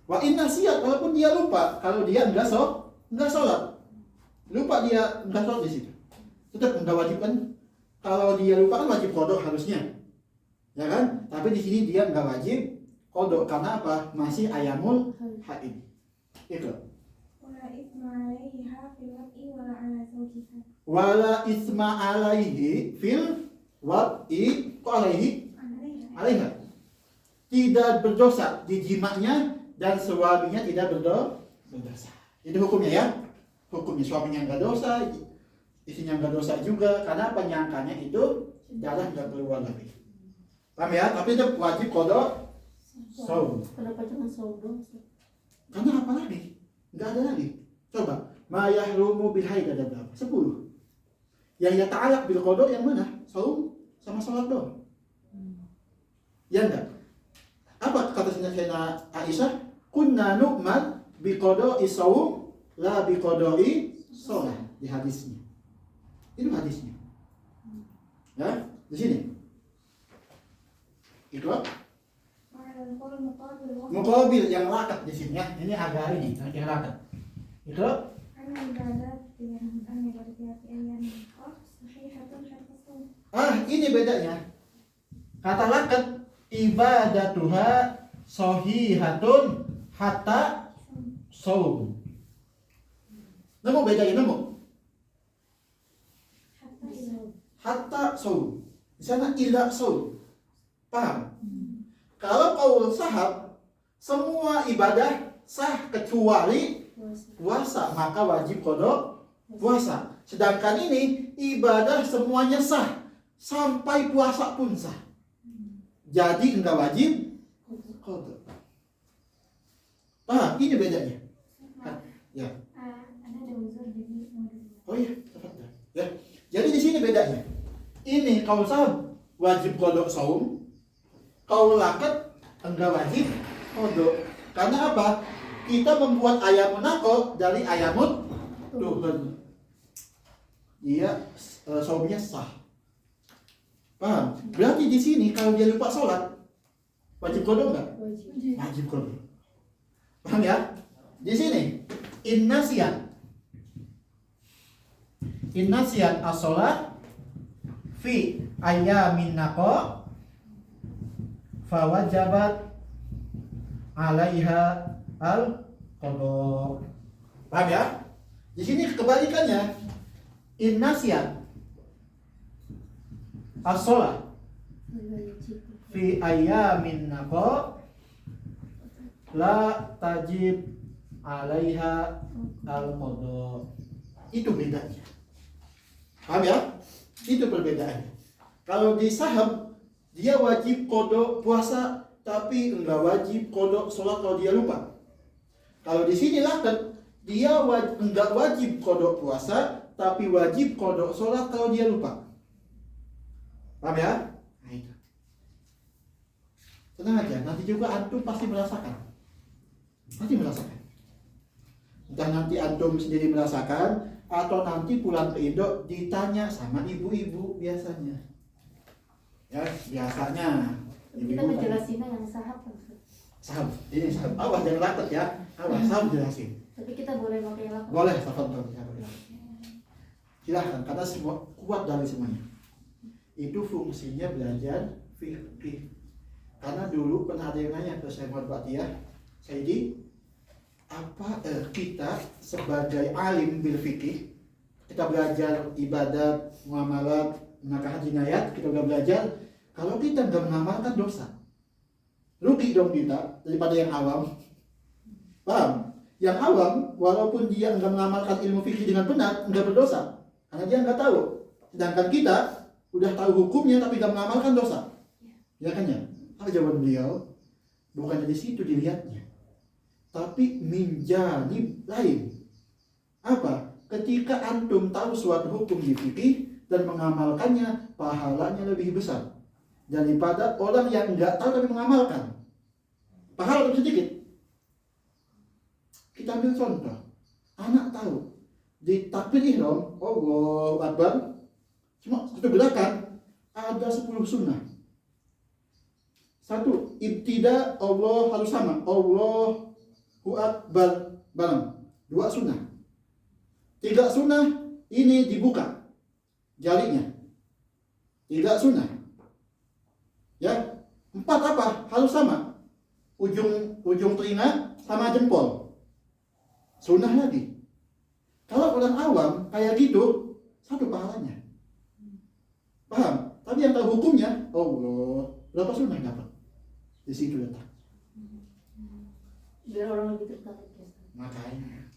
Wa in nasiyat, walaupun dia lupa, kalau dia enggak sholat, lupa dia enggak sholat di situ, tetap enggak wajib kan? Kalau dia lupa kan wajib qada harusnya, ya kan? Tapi di sini dia enggak wajib qada karena apa? Masih ayamul haid. Itu. Wala ithma 'alaiha fil waqi wala 'ala zawjiha. Wala isma alaihi fil wad'i, kok alaihi? Alaiha. Tidak berdosa di jimanya dan suaminya tidak berdosa. Itu hukumnya ya. Hukumnya suaminya enggak dosa, istrinya enggak dosa juga karena penyangkanya itu darah enggak keluar lagi. Paham ya? Tapi itu wajib qada saum. Kenapa cuma saum doang? Karena apa lagi? Enggak ada lagi. Coba, ma yahrumu bil haid ada berapa? 10. Yang yata'alaq bil qada yang mana? Saum sama salat doang. Ya enggak? Apa kata Sayyidina Aisyah? Kunna nu'man bi qada'i saum la bi qada'i shalah, di hadisnya. Itu hadisnya. Ya, di sini. Itu muqabil yang lakat di sini ya. Ini agak ini, yang lakat. Itu ini bedanya. Kata lakat ibadatuha shahihatun hatta saum. Nemu bedanya, nemu? Hatta saum. Di sana ila saum. Paham? Kalau qaul sahab, semua ibadah sah kecuali puasa, maka wajib qada puasa. Sedangkan ini ibadah semuanya sah, sampai puasa pun sah. Jadi enggak wajib qada. Paham? Ini bedanya. Ya. Ada uzur jadi Oh iya, tafadhal. Ya. Jadi di sini bedanya. Ini qaul sahab wajib qada saum. Qaul lakat enggak wajib qada. Karena apa? Kita membuat ayamun naqo dari ayamun tuhun. Dia saumnya sah. Paham? Berarti di sini kalau dia lupa sholat, wajib qada enggak? Wajib qada. Paham ya? Di sini innasiyan as-sholat fi ayamin naqo fa wajabat 'alaiha al-qada. Paham ya? Di sini kebalikannya. Innasiyan as-sholat fi ayamin naqo la tajib 'alaiha al-qada. Itu bedanya. Paham ya? Itu perbedaannya. Kalau di saham dia wajib qada puasa tapi enggak wajib qada sholat kalau dia lupa. Kalau di sini lakat dia enggak wajib qada puasa tapi wajib qada sholat kalau dia lupa. Paham ya? Nah itu. Tenang aja, nanti juga antum pasti merasakan. Pasti merasakan. Entah nanti antum sendiri merasakan atau nanti pulang ke Indo ditanya sama ibu-ibu biasanya. Ya, biasanya Kita ngejelasinnya yang sahab kan. sahab, ini sahab. Awas jangan lakat ya. Awas, sahab jelasin. Tapi kita boleh pakai lakat. Boleh, tafadhol. Silahkan, karena semua kuat dari semuanya. Itu fungsinya belajar fikih. Karena dulu pernah ada yang nanya ke saya Muhammad Batiyah, Sayyidi, apa kita sebagai alim bil fikih, kita belajar ibadat, muamalat, nakah jinayat, kita udah belajar. Kalau kita nggak mengamalkan dosa, rugi dong kita daripada yang awam. Paham? Yang awam, walaupun dia nggak mengamalkan ilmu fikih dengan benar, nggak berdosa, karena dia nggak tahu. Sedangkan kita udah tahu hukumnya tapi nggak mengamalkan dosa. Ya kan ya? Apa jawaban beliau? Bukan dari situ dilihatnya, tapi min janib lain. Apa? Ketika antum tahu suatu hukum di fikih dan mengamalkannya, pahalanya lebih besar daripada orang yang nggak tahu tapi mengamalkan. Pahala lebih sedikit. kita ambil contoh. Anak tahu di takbir ihram, Allahu Akbar, cuma satu gerakan ada 10 sunnah. Satu, ibtida Allah harus sama, Allahu Akbar bareng. 2 sunnah. 3 sunnah ini dibuka jarinya. 3 sunnah. Ya. 4 apa? Harus sama. Ujung telinga sama jempol. Sunnah lagi. Kalau orang awam kayak gitu, 1 pahalanya. Paham? Tapi yang tahu hukumnya, Allah, berapa sunnah dapat? Di situ letak. Biar orang lebih tertarik ya. Makanya.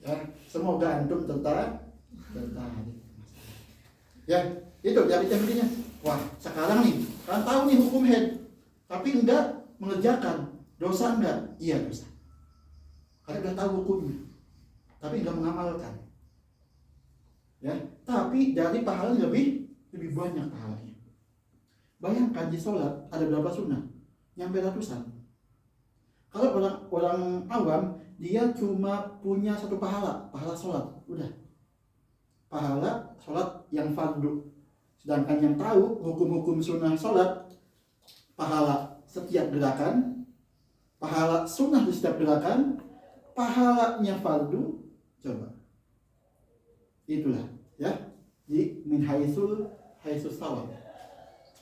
Ya, semoga antum tertarik. Ya, itu jadi intinya. Wah, sekarang nih, kan tahu nih hukum haid, tapi enggak mengerjakan. Dosa enggak? Iya dosa. Karena udah tahu hukumnya, tapi enggak mengamalkan. Ya, tapi dari pahala lebih banyak pahalanya. Bayangkan di sholat ada berapa sunnah? Nyampe ratusan. Kalau orang awam dia cuma punya 1 pahala sholat, udah. Pahala sholat yang fardu. Sedangkan yang tahu hukum-hukum sunnah sholat, pahala setiap gerakan, pahala sunnah di setiap gerakan, pahalanya fardu, coba. Itulah, ya. Di min haitsul shawab.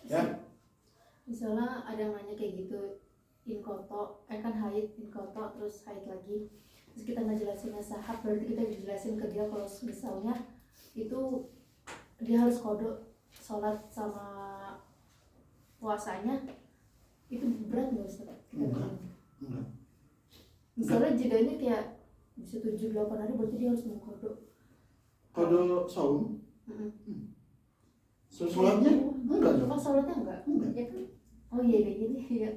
Ya. Misalnya ada yang nanya kayak gitu, inkoto, kan haid, inkoto, terus haid lagi. Terus kita ngejelasinnya sahab, berarti kita dijelasin ke dia kalau misalnya itu dia harus kodok sholat sama puasanya, itu berat nggak Ustaz? Enggak. Misalnya jedanya kayak bisa 7-8 hari, berarti dia harus mengkodok. Kodok saum. Sholatnya enggak dong. Oh, sholatnya enggak? Enggak. Ya kan? Oh iya kayak gini ya.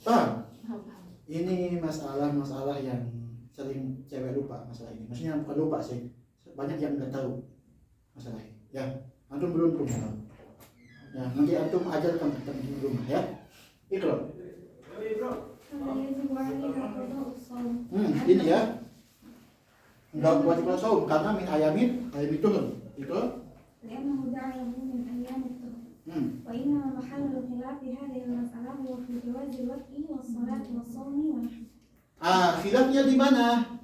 Paham? Paham. Ini masalah yang sering cewek lupa masalah ini. Maksudnya bukan lupa sih, banyak yang nggak tahu masalah ini. Ya, antum belum tahu. Ya, nanti antum ajarkan tentang di rumah ya. Ikro. Ini ya. Enggak wajib saum karena min ayamin turun. Itu. لأنه جعله من أيام الطهر وإنما محل الخلاف في هذه المسألة هو في جواز الوضع والصلاة والصوم ونحوه. Khilafnya di mana?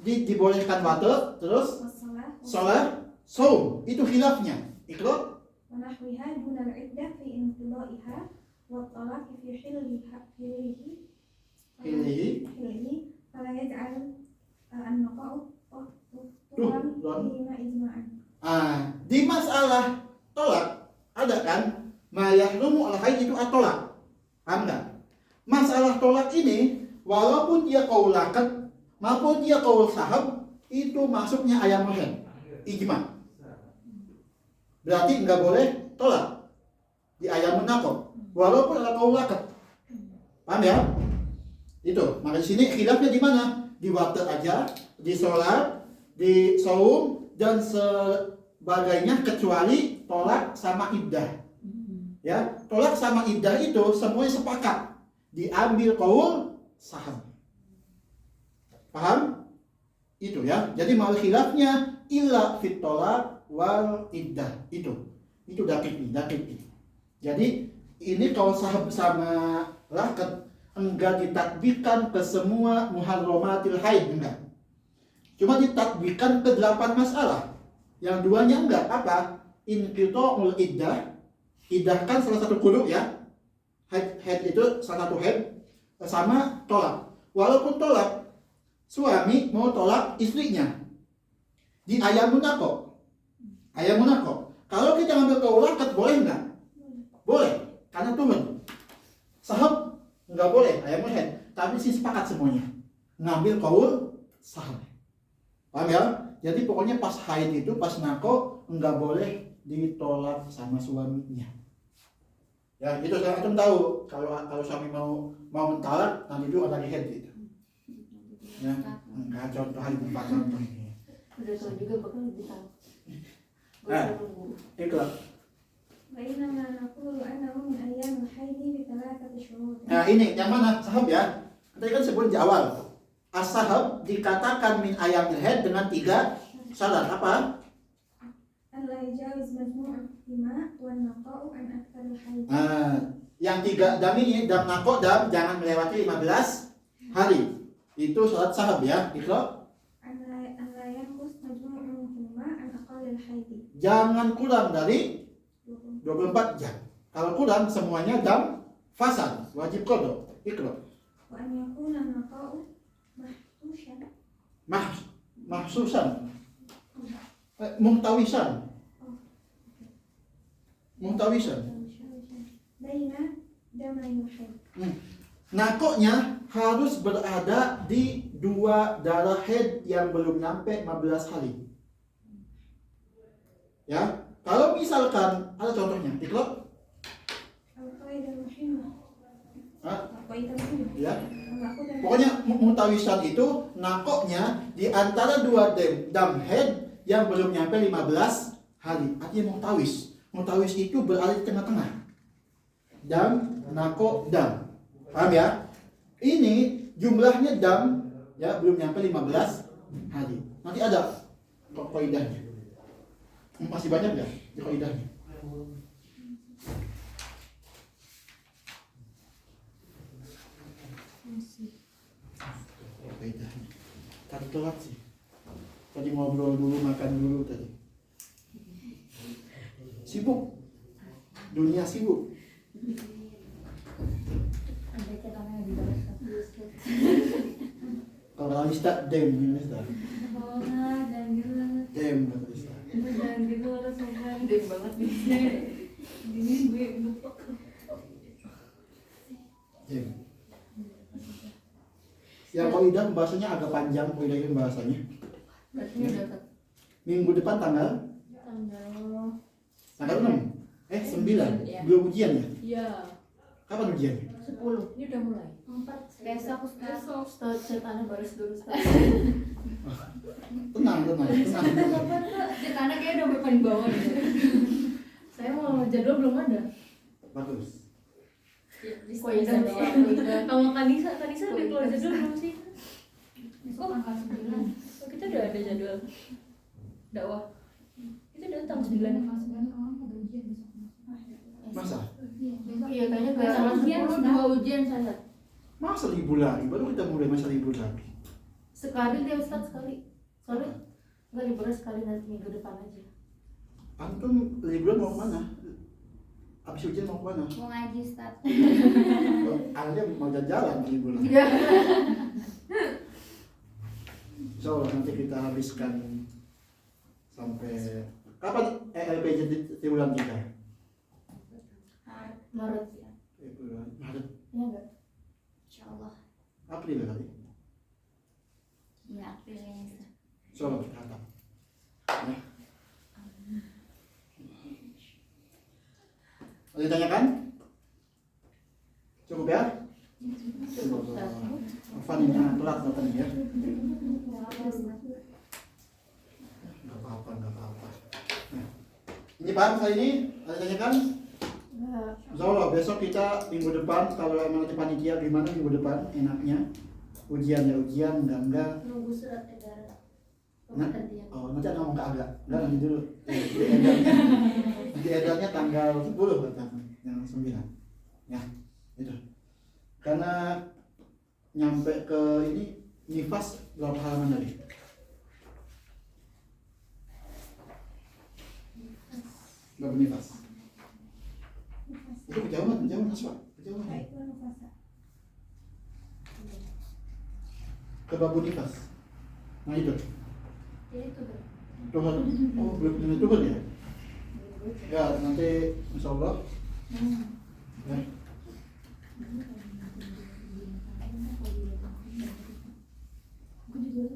Dibolehkan wate, terus salat, saum. Itu khilafnya. Ikro. ونحوها دون العدة في انقضائها والطلاق في حله فلا يجعل النقاء طهرا فيهما إجماعا. Di masalah tolak ada kan? Ma yahrumu al-haid itu at-tolak. Paham enggak? Masalah tolak ini walaupun dia qaul lakat maupun dia qaul sahab, itu masuknya ayam haid. Ijma. Berarti enggak boleh tolak di ayam naqab walaupun ada qaul lakat. Paham ya? Itu. Maka di sini khilafnya di mana? Di waktu aja, di sholat, di saum dan sebagainya kecuali tolak sama iddah. Ya, tolak sama iddah itu semuanya sepakat diambil qaul sahab. Paham? Itu ya. Jadi mal khilafnya illa fit tolak wal iddah. Itu dakik. Jadi ini qaul sahab sama lakat enggak ditatbikan ke semua muharramatil haid, enggak. Cuma ditatbikan ke 8 masalah. Yang 2-nya enggak apa? Inqita'ul iddah. Iddah kan salah satu kudu ya. Haid itu salah satu haid sama tolak. Walaupun tolak, suami mau tolak istrinya di ayamun naqab. Kalau kita ngambil qaul lakat boleh enggak? Boleh, karena turun. Sahab enggak boleh, ayamun haid. Tapi sih sepakat semuanya ngambil qaul sahab. Paham ya? Jadi pokoknya pas haid itu, pas nako enggak boleh ditolak sama suaminya. Ya, itu saya antum tahu kalau suami mau mentalak nanti itu ada di haid gitu. Ya, enggak contoh hari tempat contoh ini. Udah tahu juga bakal lebih tahu. Ikut. وإنما نقول أنه من أيام الحيض ب3 شهور. Nah ini yang mana? Sahab ya. Tadi kan sebut di awal. as-sahab dikatakan min ayamil haid dengan 3 syarat. Apa? ألا يجاوز مجموعهما والنقاء عن أكثر الحيض. Yang 3 dam ini, dam naqo, dam jangan melewati 15 hari. Itu syarat sahab ya. Iqra. ألا ينقص مجموعهما عن أقل الحيض. Jangan kurang dari 24 jam. Kalau kurang semuanya dam fasad, wajib qada. Iqra. وأن يكون النقاء محتوشا. Mahsusan. Muhtawisan. بين دمي الحيض. Nakoknya harus berada di 2 darah haid yang belum nyampe 15 hari. Ya, kalau misalkan ada contohnya, Iqra. القاعدة المهمة. القاعدة المهمة. Ya. Pokoknya mutawisan itu nakoknya di antara 2 dam haid yang belum nyampe 15 hari. Artinya mutawis. Mutawis itu berada di tengah-tengah. Dam, nakok, dam. Paham ya? Ini jumlahnya dam ya belum nyampe 15 hari. Nanti ada kaidahnya. Masih banyak ya di kaidahnya. Kaidahnya. Tadi telat sih. Tadi ngobrol dulu, makan dulu tadi. Sibuk. Dunia sibuk. Kalau Ustaz dem ini Ustaz. Oh, dan gitu. Dem kata Ustaz. Jangan gitu lah sopan. Gede banget nih. Ini gue lupa. Dem. Ya kaidah bahasanya agak panjang kaidah bahasanya. Berarti udah Minggu depan tanggal Tanggal 6. 9. Ya. Belum ujian ya? Iya. Kapan ujiannya? 10. Ini udah mulai. 4 Besok Ustaz. Ustaz chat Ana baris dulu Ustaz. Tenang. Cek anak kayaknya udah paling bawah nih. Saya mau jadwal belum ada. Bagus. Koidah doang. Sama Kanisa udah keluar jadwal belum sih? Besok tanggal 9. Oh, kita udah ada jadwal dakwah. Kita udah tanggal 9. Tanggal 9 orang pada ujian besok. Masa? Iya kayaknya kayak Sama tanggal ujian, 10 2 ujian saya. Masa libur lagi? Baru kita mulai masa libur lagi. Sekali dia Ustaz sekali. Soalnya enggak liburan sekali nanti minggu depan aja. Antum liburan mau kemana? Habis ujian mau kemana? Mau ngaji Ustaz. Anda mau jalan liburan. Iya. So nanti kita habiskan sampai kapan LPJ di bulan kita? Maret. Bulan Maret. Iya enggak? Insyaallah. April kali. Iya, April ya. So kita hatap. Ya. Ada ditanyakan? Cukup ya? Cukup. Afan ini telat datang ya. Gak apa-apa. Nah, ini paham kali ini? Ada ditanyakan? Enggak. Insyaallah besok kita minggu depan kalau emang nanti panitia gimana minggu depan enaknya ujian enggak Nunggu surat edaran. Nah, Pemberhentian. nanti ada ngomong ke agak enggak nanti dulu nanti edarnya tanggal 10 katanya yang 9 ya itu karena nyampe ke ini nifas berapa halaman tadi berapa nifas itu kejauhan Aswa kejauhan Baik, nafasa. ke babu nifas nah itu Ya itu dong. Tuhan oh belum Tuhan ya ya nanti insyaallah ya. Aku juga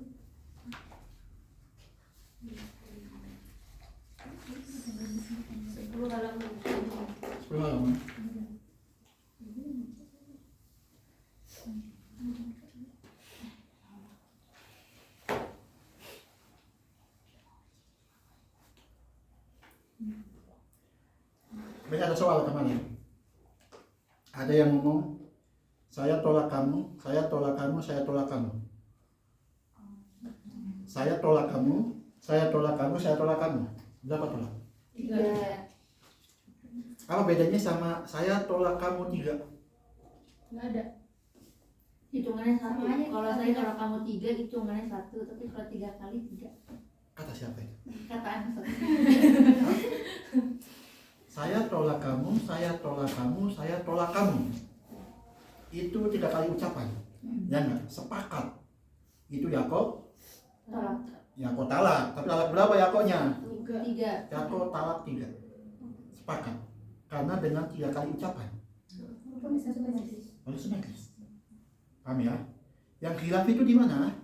10 halaman. 10 halaman Biasanya ada soal kemarin. Ada yang ngomong, saya tolak kamu, saya tolak kamu, saya tolak kamu. Saya tolak kamu, saya tolak kamu, saya tolak kamu. Berapa tolak? 3. Apa bedanya sama saya tolak kamu 3? Nggak ada. Hitungannya 1. Sama aja. Kalau saya kalau kamu 3 hitungannya 1, tapi kalau 3 kali 3. Kata siapa itu? Kata Ansor. Saya tolak kamu, saya tolak kamu, saya tolak kamu. Itu 3 kali ucapan. Ya enggak? Sepakat. Itu Yakob, Tolak. Yakob talak. Tapi talak berapa Yakobnya? 3. Yakob talak 3. Sepakat. Karena dengan 3 kali ucapan. Walaupun bisa simetris. Harus simetris. Paham ya? Yang khilaf itu di mana?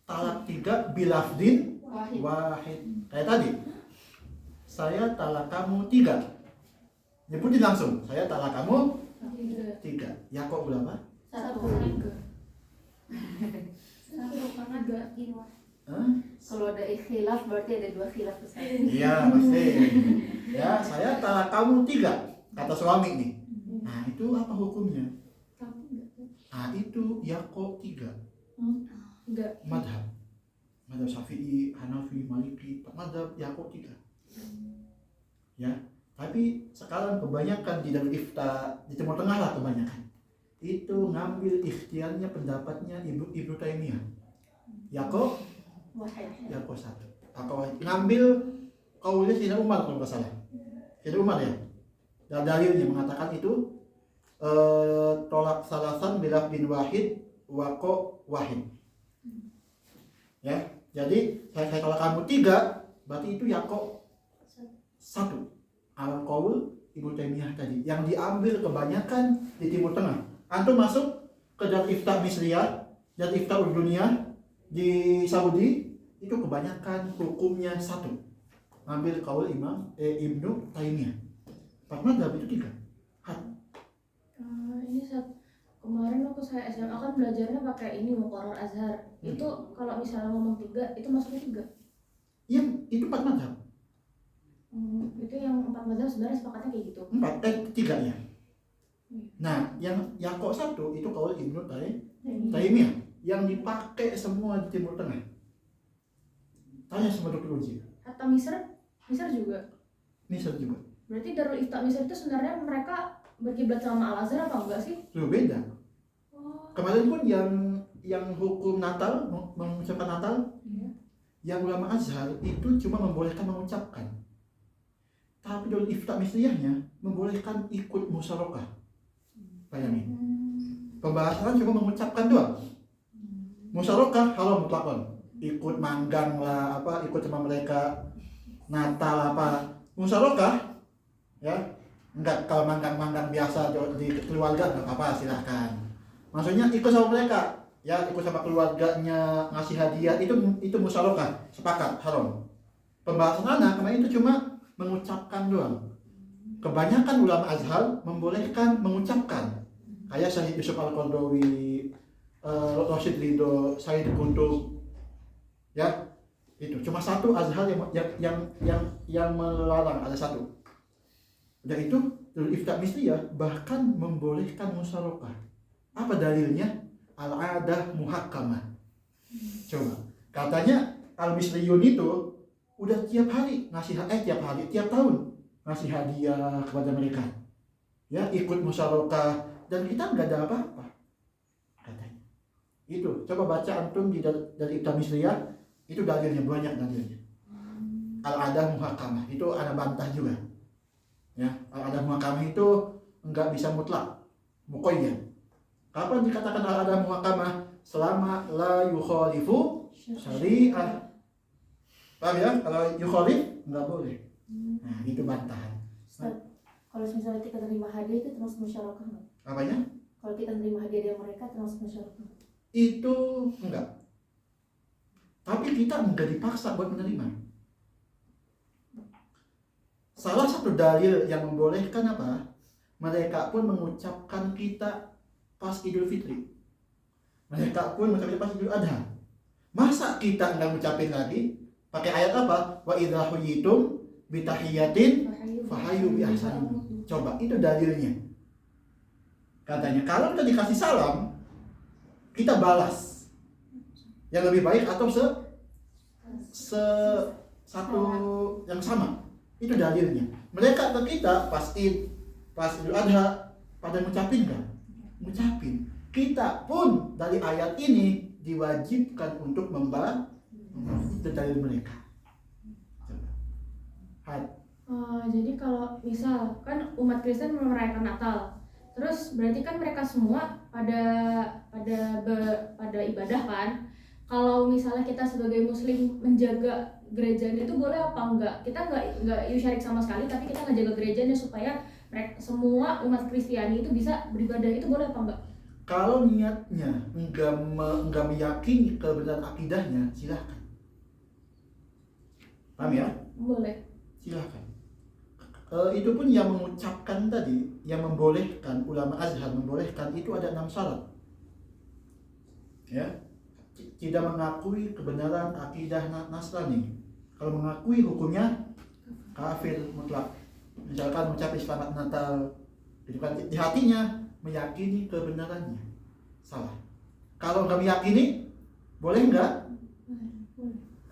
Talak 3 bilafdin Wahid. wahid. Kayak tadi. Saya talak kamu 3. Nyebutin langsung. Saya talak kamu 3. Yakob berapa? 1. 3. Hah? Kalau ada khilaf berarti ada 2 khilaf besar. Iya pasti. Ya, saya talak kamu 3. Kata suami nih. Nah itu apa hukumnya? Nah itu Yakob 3. Enggak. Madhab. Madhab Syafi'i, Hanafi, Maliki, madhab Yakob 3. Ya, tapi sekarang kebanyakan di Darul Ifta di Timur Tengah lah kebanyakan itu ngambil ikhtiarnya pendapatnya Ibnu Taimiyah. Yakob Wahid. 1. Atau ngambil kaulnya Sayyidina Umar kalau nggak salah. Sayyidina Umar ya. Dan dalilnya mengatakan itu tolak salasan bilaf bin wahid wako wahid. Ya, jadi saya tolak kamu 3, berarti itu Yakob 1. Al qaul Ibnu Taimiyah tadi yang diambil kebanyakan di Timur Tengah. Antum masuk ke Darul Ifta Misriyah dan Ifta Urduniyah di Saudi itu kebanyakan hukumnya 1. Ambil kaul Ibnu Taimiyah. Pak madhab itu 3. Ini kemarin waktu saya SMA kan belajarnya pakai ini Muqarrar Azhar. Itu kalau misalnya ngomong 3 itu masuknya 3. Iya, itu 4 madhab. Itu yang 4 mazhab sebenarnya sepakatnya kayak gitu. 3 ya. Nah, yang Yakob 1 itu kaul Ibnu Taimiyah yang dipakai semua di Timur Tengah. Tanya sama Dr. Uji. Hatta Misr juga. Misal juga. Berarti Darul Ifta Misr itu sebenarnya mereka berkiblat sama Al Azhar apa enggak sih? Itu beda. Oh. Kemarin pun yang hukum Natal, mengucapkan Natal, Iya. yang ulama Azhar itu cuma membolehkan mengucapkan. Tapi Darul Ifta Misriyahnya membolehkan ikut musyarakah. Bayangin. Pembahasan cuma mengucapkan doang. Musyarakah haram mutlakon. Ikut manggang lah apa, ikut sama mereka Natal apa. Musyarakah ya. Enggak, kalau manggang-manggang biasa di keluarga enggak apa-apa, silahkan. Maksudnya ikut sama mereka, ya ikut sama keluarganya ngasih hadiah itu musyarakah, sepakat haram. Pembahasan anak kemarin itu cuma mengucapkan doang. Kebanyakan ulama Azhar membolehkan mengucapkan. Kayak Syahid Yusuf Al-Qardawi, Rashid Ridho, Said Qutb, ya itu cuma 1 Azhar yang melarang, ada 1. Dan itu Darul Ifta Misriyah bahkan membolehkan musyarakah. Apa dalilnya? Al-adah muhakkamah. Coba, katanya Al-Misriyun itu udah tiap tahun ngasih hadiah kepada mereka. Ya, ikut musyarakah dan kita nggak ada apa-apa. Katanya. Itu, coba baca antum dari Ifta Misriyah, itu dalilnya banyak dalilnya. Al-adah muhakkamah itu ada bantah juga. Ya, al-adah muhakkamah itu enggak bisa mutlak, muqayyad. Kapan dikatakan al-adah muhakkamah? Selama la yukhalifu syariah. Paham ya? Kalau yukhalif enggak boleh. Nah, itu bantahan. Ustaz, kalau misalnya kita terima hadiah itu termasuk musyarakah nggak? Apanya? Kalau kita terima hadiah dari mereka termasuk musyarakah? Itu enggak. Tapi kita enggak dipaksa buat menerima. Salah satu dalil yang membolehkan apa? Mereka pun mengucapkan kita pas Idul Fitri. Mereka pun mengucapkan pas Idul Adha. Masa kita enggak ngucapin lagi? Pakai ayat apa? Wa idza huyitum bitahiyatin fahayu bi ahsani. Coba, itu dalilnya. Katanya kalau kita dikasih salam, kita balas. Yang lebih baik atau satu yang sama. Itu dalilnya. Mereka ke kita pas Id, pas Idul Adha, pada ngucapin nggak? Ngucapin. Kita pun dari ayat ini diwajibkan untuk membaca itu dalil mereka. Jadi kalau misal kan umat Kristen merayakan Natal, terus berarti kan mereka semua pada ibadah kan? Kalau misalnya kita sebagai Muslim menjaga gerejanya itu boleh apa enggak? Kita enggak yusyrik sama sekali, tapi kita ngejaga gerejanya supaya semua umat Kristiani itu bisa beribadah, itu boleh apa enggak? Kalau niatnya enggak meyakini kebenaran akidahnya, silakan. Paham ya? Boleh. Silakan. Itu pun yang mengucapkan tadi, yang membolehkan, ulama Azhar membolehkan itu ada 6 syarat. Ya. Tidak mengakui kebenaran akidah Nasrani. Kalau mengakui hukumnya kafir mutlak. Misalkan mengucapkan selamat Natal, itu kan di hatinya meyakini kebenarannya. Salah. Kalau nggak meyakini, boleh nggak?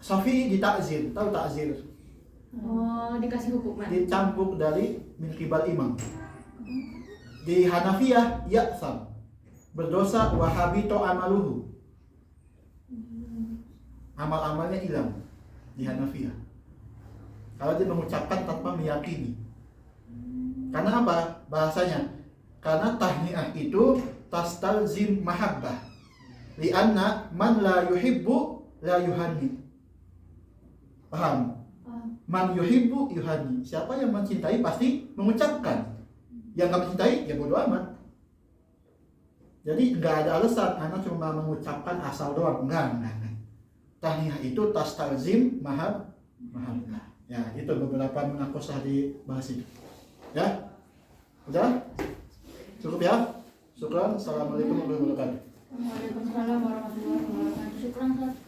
Syafi'i ditakzir, tahu takzir? Oh, dikasih hukuman. Dicambuk dari min qibal imam. Di Hanafiyah ya'sam, berdosa wahabito amaluhu. Amal-amalnya hilang di Hanafiyah. Kalau dia mengucapkan tanpa meyakini. Karena apa? Bahasanya. Karena tahniah itu tastalzim mahabbah. Lianna man la yuhibbu la yuhanni. Paham? Man yuhibbu yuhanni. Siapa yang mencintai pasti mengucapkan. Yang gak mencintai ya bodo amat. Jadi nggak ada alasan anak cuma mengucapkan asal doang. Enggak. Tahniah itu tastalzim mahabbah. Ya, itu beberapa munakosah di bahas itu. Ya? Udah? Cukup ya? Syukran. Assalamualaikum warahmatullahi wabarakatuh. Waalaikumsalam warahmatullahi wabarakatuh. Syukran, Ustaz.